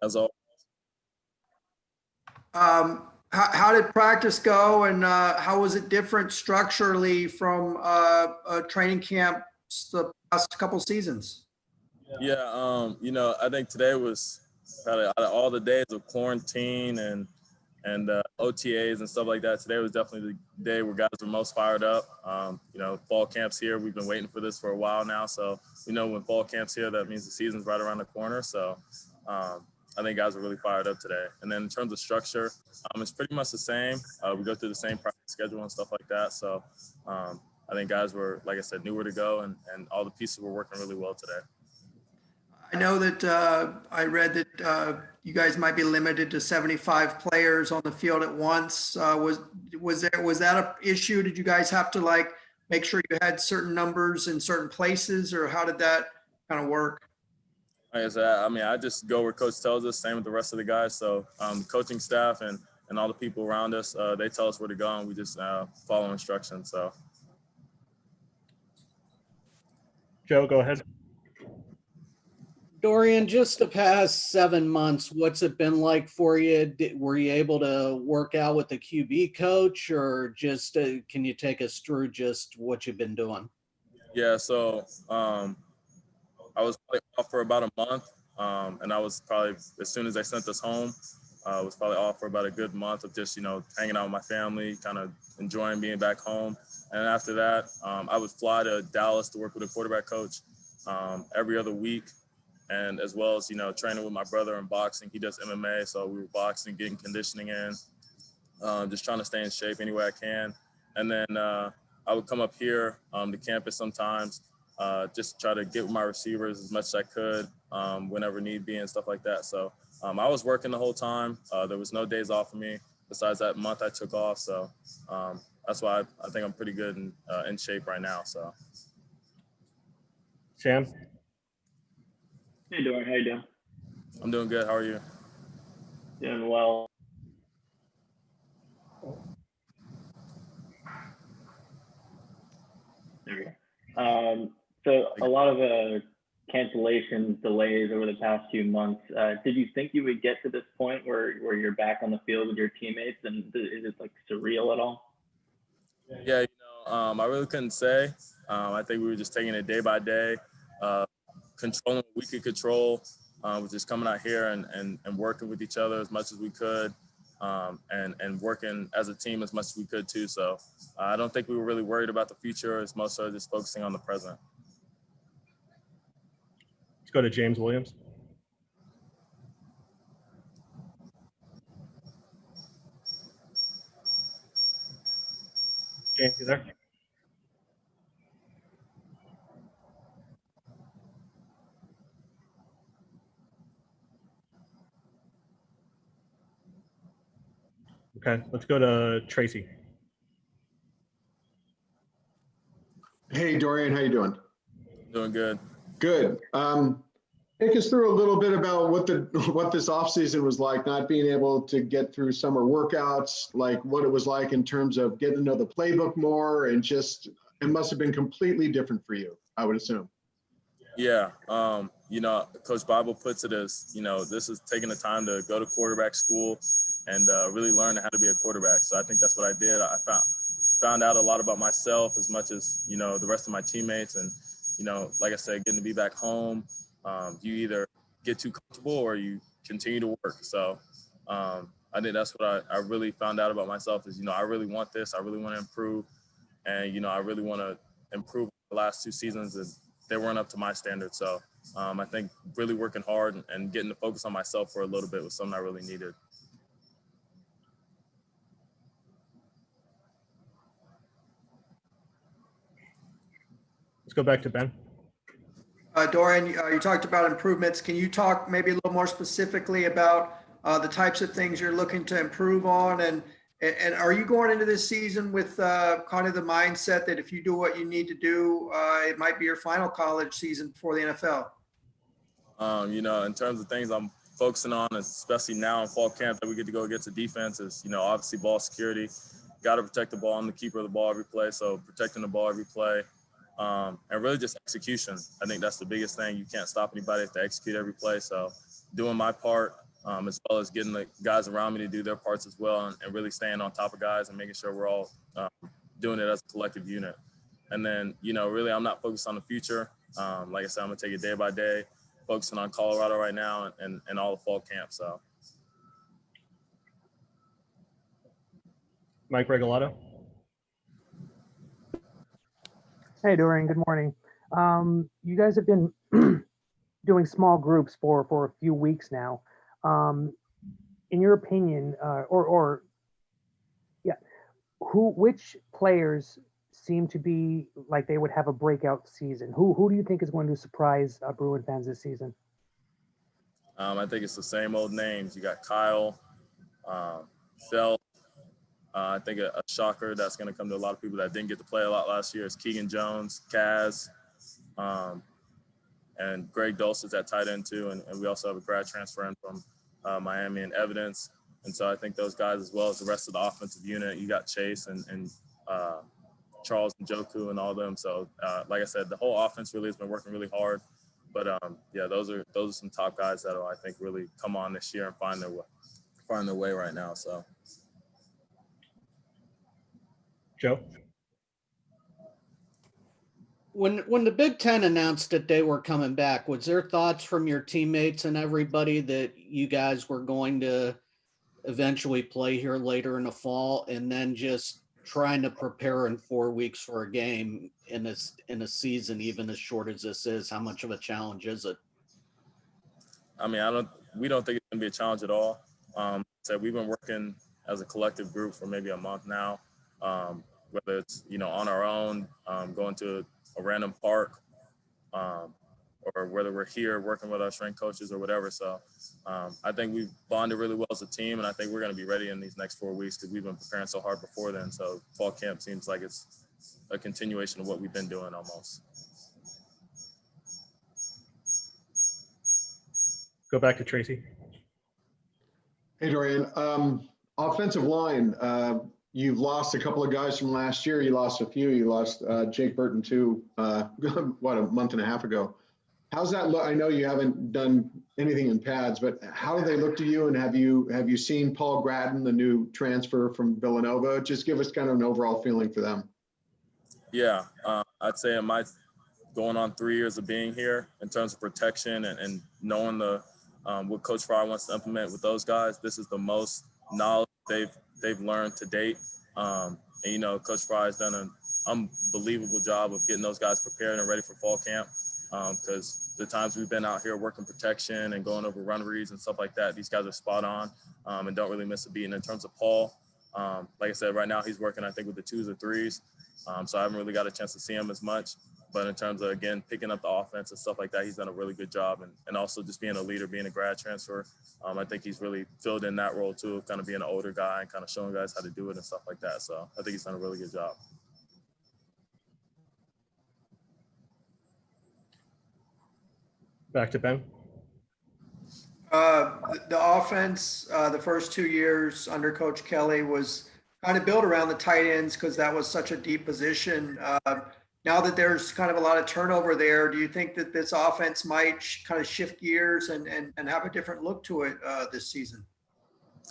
as always. How did practice go, and how was it different structurally from training camps the past couple seasons? Yeah, I think today was probably out of all the days of quarantine and OTAs and stuff like that, today was definitely the day where guys were most fired up. Fall camp's here. We've been waiting for this for a while now. So, when fall camp's here, that means the season's right around the corner. So I think guys are really fired up today. And then in terms of structure, it's pretty much the same. We go through the same practice schedule and stuff like that. So I think guys were, like I said, knew where to go, and all the pieces were working really well today. I know that I read that you guys might be limited to 75 players on the field at once. Was that an issue? Did you guys have to make sure you had certain numbers in certain places, or how did that kind of work? Like I said, I just go where coach tells us. Same with the rest of the guys. So the coaching staff and all the people around us, they tell us where to go, and we just follow instructions. So, Joe, go ahead. Dorian, just the past 7 months, what's it been like for you? Were you able to work out with the QB coach, or just can you take us through just what you've been doing? Yeah, so I was probably off for about a month, and I was probably, as soon as they sent us home, I was probably off for about a good month of just, hanging out with my family, kind of enjoying being back home. And after that, I would fly to Dallas to work with a quarterback coach every other week. And as well as, training with my brother in boxing. He does MMA, so we were boxing, getting conditioning in, just trying to stay in shape any way I can. And then I would come up here to campus sometimes, just try to get with my receivers as much as I could whenever need be and stuff like that. So I was working the whole time. There was no days off for me besides that month I took off. So that's why I think I'm pretty good and in shape right now. So. Sam? Hey, Dorian, how you doing? I'm doing good. How are you? Doing well. There we go. So a lot of cancellations, delays over the past few months. Did you think you would get to this point where you're back on the field with your teammates, and is it surreal at all? Yeah, I really couldn't say. I think we were just taking it day by day. Controlling what we could control, was just coming out here and working with each other as much as we could, and working as a team as much as we could too. So I don't think we were really worried about the future. It's most so just focusing on the present. Let's go to James Williams. James, you there? Okay, let's go to Tracy. Hey, Dorian, how you doing? Doing good. Good. Take us through a little bit about what this offseason was like, not being able to get through summer workouts, like what it was like in terms of getting to know the playbook more, and just, it must have been completely different for you, I would assume. Yeah. Coach Bible puts it as, this is taking the time to go to quarterback school and really learn how to be a quarterback. So I think that's what I did. I found out a lot about myself as much as, the rest of my teammates. And, like I said, getting to be back home, you either get too comfortable or you continue to work. So I think that's what I really found out about myself is, I really want this. I really want to improve. And, I really want to improve the last 2 seasons. And they weren't up to my standards. So I think really working hard and getting to focus on myself for a little bit was something I really needed. Let's go back to Ben. Dorian, you talked about improvements. Can you talk maybe a little more specifically about the types of things you're looking to improve on? And are you going into this season with kind of the mindset that if you do what you need to do, it might be your final college season before the NFL? In terms of things I'm focusing on, especially now in fall camp that we get to go against the defense is, obviously ball security. Got to protect the ball. I'm the keeper of the ball every play, so protecting the ball every play. And really just execution. I think that's the biggest thing. You can't stop anybody if they execute every play. So doing my part, as well as getting the guys around me to do their parts as well, and really staying on top of guys and making sure we're all doing it as a collective unit. And then, really I'm not focused on the future. Like I said, I'm going to take it day by day, focusing on Colorado right now and all the fall camp. So. Mike Regalado. Hey, Dorian, good morning. You guys have been doing small groups for a few weeks now. In your opinion, which players seem to be like they would have a breakout season? Who do you think is going to surprise Bruin fans this season? I think it's the same old names. You got Kyle, Felt. I think a shocker that's going to come to a lot of people that didn't get to play a lot last year is Keegan Jones, Kaz, and Greg Dulcich at tight end too. And we also have a grad transfer in from Miami and Evidence. And so I think those guys, as well as the rest of the offensive unit, you got Chase and Charles and Joku and all of them. So like I said, the whole offense really has been working really hard. But those are some top guys that I think really come on this year and find their way right now. So. Joe? When the Big Ten announced that they were coming back, was there thoughts from your teammates and everybody that you guys were going to eventually play here later in the fall, and then just trying to prepare in 4 weeks for a game in a season even as short as this is? How much of a challenge is it? I mean, we don't think it's gonna be a challenge at all. So we've been working as a collective group for maybe a month now. Whether it's, on our own, going to a random park, or whether we're here working with our strength coaches or whatever. So I think we've bonded really well as a team, and I think we're going to be ready in these next 4 weeks because we've been preparing so hard before then. So fall camp seems like it's a continuation of what we've been doing almost. Go back to Tracy. Hey, Dorian. Offensive line, you've lost a couple of guys from last year. You lost a few. You lost Jake Burton too, a month and a half ago. How's that look? I know you haven't done anything in pads, but how do they look to you? And have you seen Paul Gratton, the new transfer from Villanova? Just give us kind of an overall feeling for them. Yeah, I'd say in my going on 3 years of being here, in terms of protection and knowing what Coach Fry wants to implement with those guys, this is the most knowledge they've learned to date. And Coach Fry has done an unbelievable job of getting those guys prepared and ready for fall camp. Because the times we've been out here working protection and going over run reads and stuff like that, these guys are spot on and don't really miss a beat. And in terms of Paul, like I said, right now he's working, I think, with the 2s or 3s. So I haven't really got a chance to see him as much. But in terms of, again, picking up the offense and stuff like that, he's done a really good job. And also just being a leader, being a grad transfer, I think he's really filled in that role too, kind of being an older guy and kind of showing guys how to do it and stuff like that. So I think he's done a really good job. Back to Ben. The offense, the first 2 years under Coach Kelly was kind of built around the tight ends because that was such a deep position. Now that there's kind of a lot of turnover there, do you think that this offense might kind of shift gears and have a different look to it this season?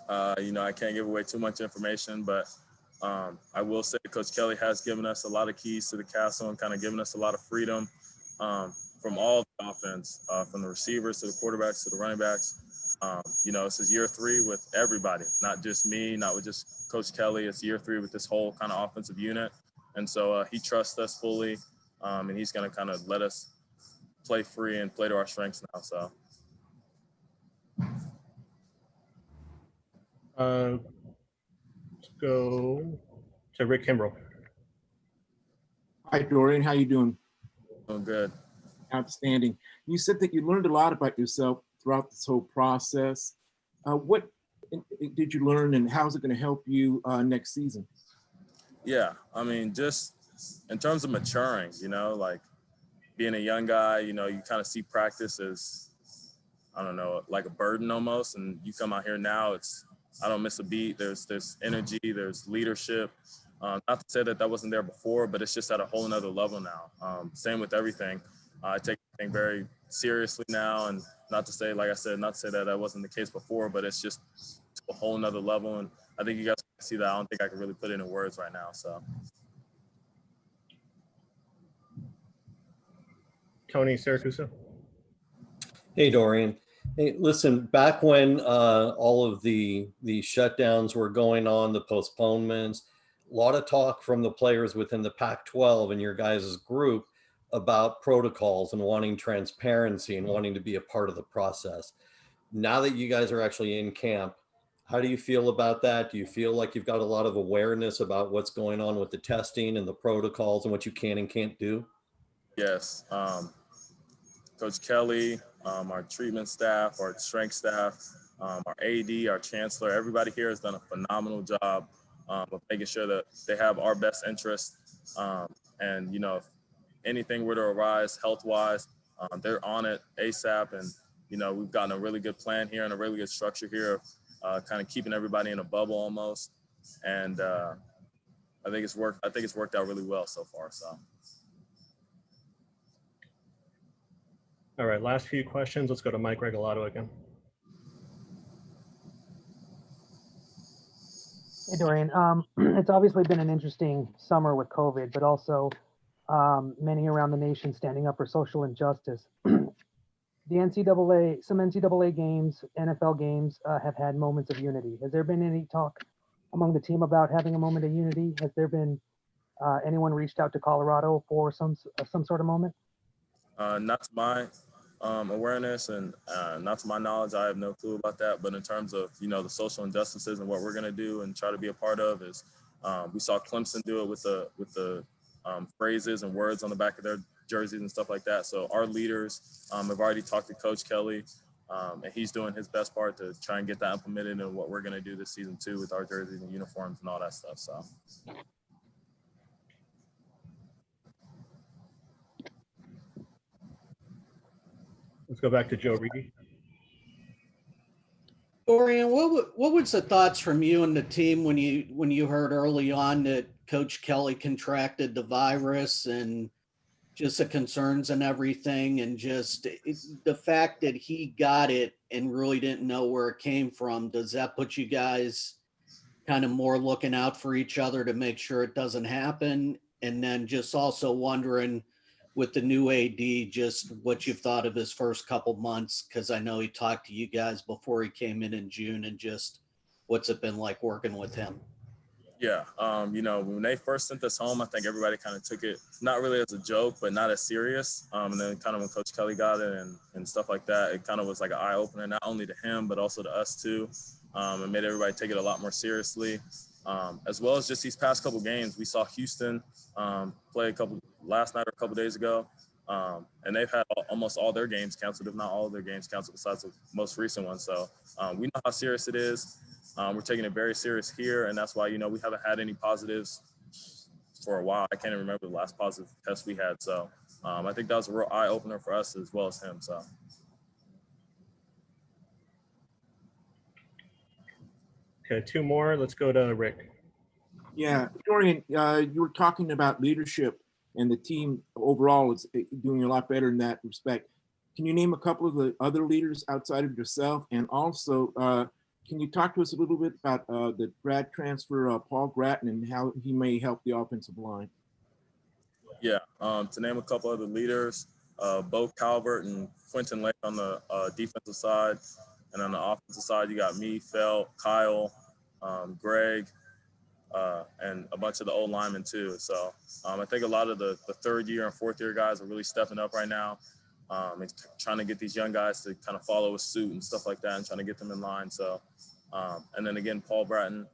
I can't give away too much information, but I will say Coach Kelly has given us a lot of keys to the castle and kind of given us a lot of freedom from all the offense, from the receivers to the quarterbacks to the running backs. This is year 3 with everybody, not just me, not with just Coach Kelly. It's year 3 with this whole kind of offensive unit. And so he trusts us fully, and he's going to kind of let us play free and play to our strengths now. So. Let's go to Rick Kimbrell. Hi, Dorian. How you doing? Doing good. Outstanding. You said that you learned a lot about yourself throughout this whole process. What did you learn, and how is it going to help you next season? Yeah, I mean, just in terms of maturing, like being a young guy, you kind of see practice as, I don't know, like a burden almost. And you come out here now, I don't miss a beat. There's energy, there's leadership. Not to say that wasn't there before, but it's just at a whole nother level now. Same with everything. I take everything very seriously now, and not to say, like I said, not to say that wasn't the case before, but it's just to a whole nother level. And I think you guys can see that. I don't think I can really put it in words right now. So. Tony Siracusa. Hey, Dorian. Hey, listen, back when all of the shutdowns were going on, the postponements, a lot of talk from the players within the Pac-12 and your guys' group about protocols and wanting transparency and wanting to be a part of the process. Now that you guys are actually in camp, how do you feel about that? Do you feel like you've got a lot of awareness about what's going on with the testing and the protocols and what you can and can't do? Yes. Coach Kelly, our treatment staff, our strength staff, our AD, our chancellor, everybody here has done a phenomenal job of making sure that they have our best interest. And, you know, if anything were to arise health-wise, they're on it ASAP. And, you know, we've gotten a really good plan here and a really good structure here of kind of keeping everybody in a bubble almost. And I think it's worked out really well so far. So. All right, last few questions. Let's go to Mike Regalado again. Hey, Dorian. It's obviously been an interesting summer with COVID, but also many around the nation standing up for social injustice. The NCAA, some NCAA games, NFL games have had moments of unity. Has there been any talk among the team about having a moment of unity? Has there been anyone reached out to Colorado for some sort of moment? Not to my awareness and not to my knowledge, I have no clue about that. But in terms of, you know, the social injustices and what we're going to do and try to be a part of is we saw Clemson do it with the phrases and words on the back of their jerseys and stuff like that. So our leaders have already talked to Coach Kelly, and he's doing his best part to try and get that implemented in what we're going to do this season too with our jerseys and uniforms and all that stuff. So. Let's go back to Joe Reedy. Dorian, what was the thoughts from you and the team when you heard early on that Coach Kelly contracted the virus and just the concerns and everything, and just the fact that he got it and really didn't know where it came from? Does that put you guys kind of more looking out for each other to make sure it doesn't happen? And then just also wondering, with the new AD, just what you've thought of his first couple months, because I know he talked to you guys before he came in June, and just what's it been like working with him? Yeah, you know, when they first sent us home, I think everybody kind of took it not really as a joke, but not as serious. And then kind of when Coach Kelly got it and stuff like that, it kind of was like an eye-opener, not only to him, but also to us too. It made everybody take it a lot more seriously. As well as just these past couple games. We saw Houston play last night or a couple days ago, and they've had almost all their games canceled, if not all of their games canceled besides the most recent one. So we know how serious it is. We're taking it very serious here, and that's why, you know, we haven't had any positives for a while. I can't even remember the last positive test we had. So I think that was a real eye-opener for us as well as him. So. Okay, two more. Let's go to Rick. Yeah, Dorian, you were talking about leadership, and the team overall is doing a lot better in that respect. Can you name a couple of the other leaders outside of yourself? And also, can you talk to us a little bit about the grad transfer, Paul Gratton, and how he may help the offensive line? Yeah, to name a couple other leaders, Bo Calvert and Quentin Lake on the defensive side. And on the offensive side, you got me, Fel, Kyle, Greg, and a bunch of the old linemen too. So I think a lot of the third year and fourth year guys are really stepping up right now and trying to get these young guys to kind of follow a suit and stuff like that and trying to get them in line. So, and then again, Paul Bratton,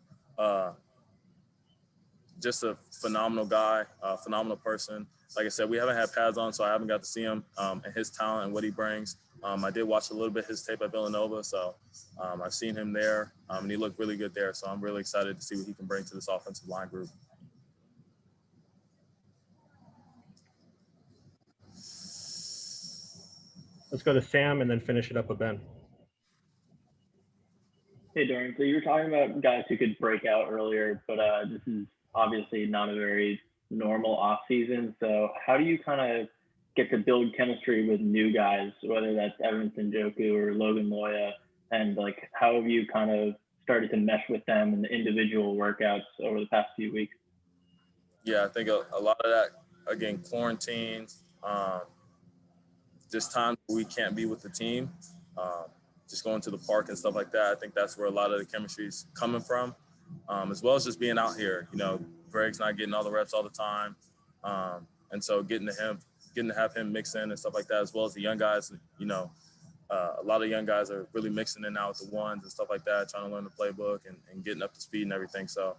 just a phenomenal guy, phenomenal person. Like I said, we haven't had pads on, so I haven't got to see him and his talent and what he brings. I did watch a little bit his tape at Villanova, so I've seen him there, and he looked really good there. So I'm really excited to see what he can bring to this offensive line group. Let's go to Sam and then finish it up with Ben. Hey, Dorian. So you were talking about guys who could break out earlier, but this is obviously not a very normal off season. So how do you kind of get to build chemistry with new guys, whether that's Evanston Joku or Logan Loya, and like how have you kind of started to mesh with them in the individual workouts over the past few weeks? Yeah, I think a lot of that, again, quarantine, just times we can't be with the team, just going to the park and stuff like that. I think that's where a lot of the chemistry is coming from, as well as just being out here. You know, Greg's not getting all the reps all the time, and so getting to have him mix in and stuff like that, as well as the young guys. You know, a lot of young guys are really mixing in now with the ones and stuff like that, trying to learn the playbook and getting up to speed and everything. So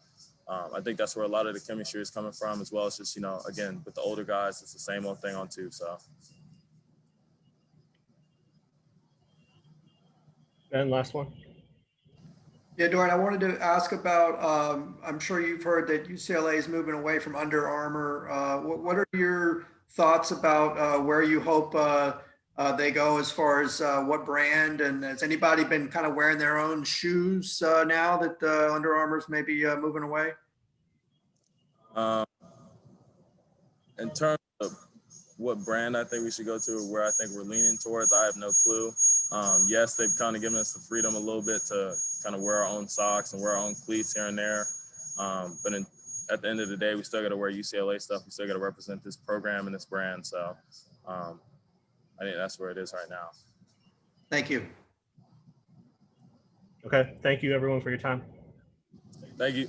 I think that's where a lot of the chemistry is coming from, as well as just, you know, again, with the older guys, it's the same old thing on too. So. And last one. Yeah, Dorian, I wanted to ask about, I'm sure you've heard that UCLA is moving away from Under Armour. What are your thoughts about where you hope they go as far as what brand? And has anybody been kind of wearing their own shoes now that Under Armour's maybe moving away? In terms of what brand I think we should go to or where I think we're leaning towards, I have no clue. Yes, they've kind of given us the freedom a little bit to kind of wear our own socks and wear our own cleats here and there. But at the end of the day, we still got to wear UCLA stuff. We still got to represent this program and this brand. So I think that's where it is right now. Thank you. Okay. Thank you everyone for your time. Thank you.